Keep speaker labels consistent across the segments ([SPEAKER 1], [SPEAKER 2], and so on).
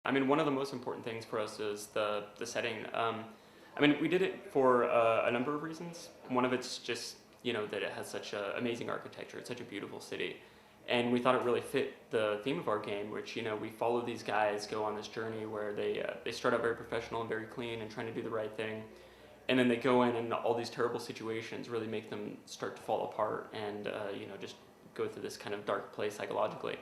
[SPEAKER 1] I mean, one of the most important things for us is the setting. I mean, we did it for a number of reasons. One of it's just, that it has such amazing architecture. It's such a beautiful city. And we thought it really fit the theme of our game, which, we follow these guys go on this journey where they start out very professional and very clean and trying to do the right thing. And then they go in and all these terrible situations really make them start to fall apart and, just go through this kind of dark place psychologically.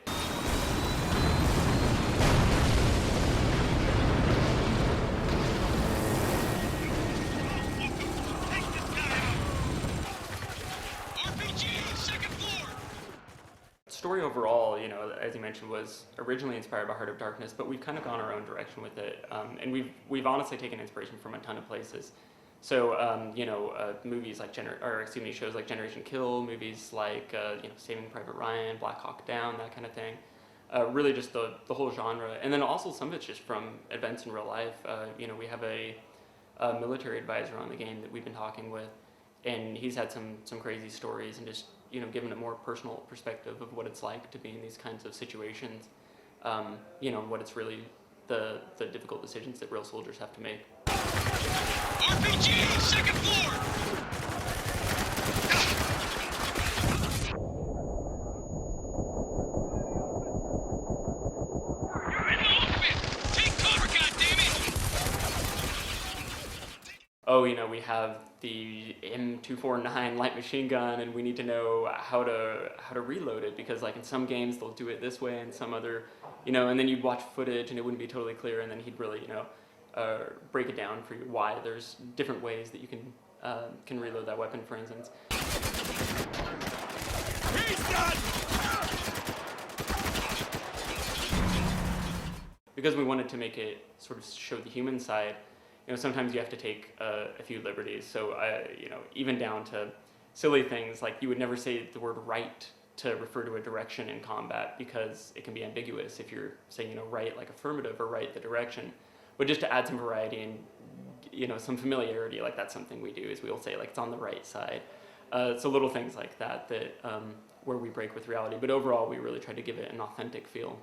[SPEAKER 1] Story overall, as you mentioned, was originally inspired by Heart of Darkness, but we've kind of gone our own direction with it, and we've honestly taken inspiration from a ton of places. So, movies like shows like Generation Kill, movies like Saving Private Ryan, Black Hawk Down, that kind of thing. Really, just the whole genre, and then also some of it's just from events in real life. We have a military advisor on the game that we've been talking with, and he's had some crazy stories and just given a more personal perspective of what it's like to be in these kinds of situations. What it's really the difficult decisions that real soldiers have to make.
[SPEAKER 2] RPG, second floor! You're in the open! Take cover, goddammit!
[SPEAKER 1] Oh, we have the M249 light machine gun, and we need to know how to reload it, because like in some games they'll do it this way, and some other, and then you'd watch footage and it wouldn't be totally clear, and then he'd really, break it down for you why there's different ways that you can reload that weapon, for instance.
[SPEAKER 2] He's done!
[SPEAKER 1] Because we wanted to make it sort of show the human side, sometimes you have to take a few liberties. So, even down to silly things like you would never say the word right to refer to a direction in combat, because it can be ambiguous if you're saying, right like affirmative or right the direction. But just to add some variety and, some familiarity, like that's something we do, is we'll say like it's on the right side. So little things like that where we break with reality. But overall, we really try to give it an authentic feel.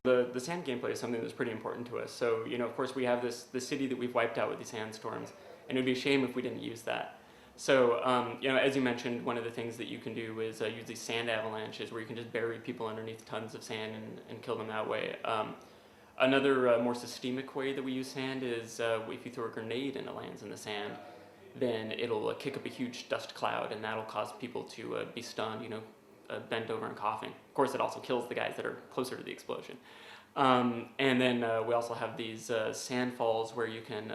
[SPEAKER 1] The sand gameplay is something that's pretty important to us. So, of course, we have the city that we've wiped out with these sandstorms, and it would be a shame if we didn't use that. So, as you mentioned, one of the things that you can do is use these sand avalanches, where you can just bury people underneath tons of sand and kill them that way. Another more systemic way that we use sand is if you throw a grenade and it lands in the sand, then it'll kick up a huge dust cloud, and that'll cause people to be stunned, bent over and coughing. Of course, it also kills the guys that are closer to the explosion. And then we also have these sand falls where you can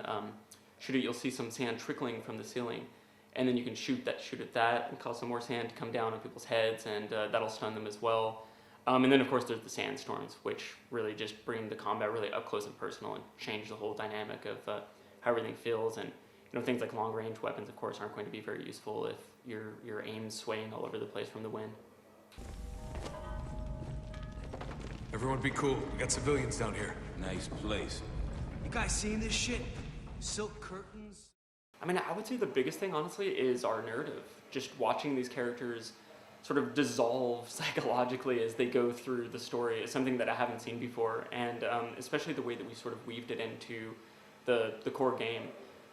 [SPEAKER 1] shoot it. You'll see some sand trickling from the ceiling, and then you can shoot at that and cause some more sand to come down on people's heads, and that'll stun them as well. And then, of course, there's the sandstorms, which really just bring the combat really up close and personal and change the whole dynamic of how everything feels. And things like long-range weapons, of course, aren't going to be very useful if your aim's swaying all over the place from the wind.
[SPEAKER 3] Everyone be cool. We got civilians down here.
[SPEAKER 4] Nice place.
[SPEAKER 5] You guys seeing this shit? Silk curtains?
[SPEAKER 1] I mean, I would say the biggest thing, honestly, is our narrative. Just watching these characters sort of dissolve psychologically as they go through the story is something that I haven't seen before, and especially the way that we sort of weaved it into the core game.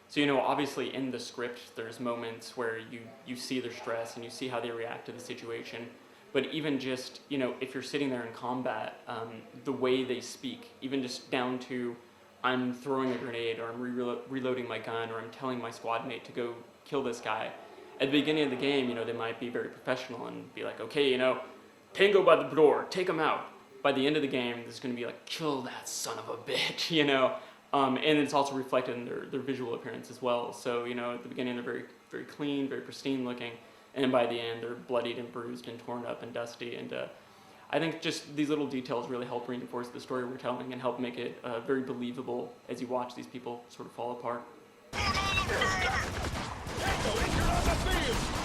[SPEAKER 1] So, obviously in the script, there's moments where you see their stress and you see how they react to the situation. But even just, if you're sitting there in combat, the way they speak, even just down to I'm throwing a grenade, or I'm reloading my gun, or I'm telling my squad mate to go kill this guy. At the beginning of the game, they might be very professional and be like, okay, Tango by the door, take him out. By the end of the game, there's going to be like, kill that son of a bitch, and it's also reflected in their visual appearance as well. So, at the beginning, they're very, very clean, very pristine looking. And by the end, they're bloodied and bruised and torn up and dusty. And I think just these little details really help reinforce the story we're telling and help make it very believable as you watch these people sort of fall apart.
[SPEAKER 2] Put on the fire! Tango, you're on the field!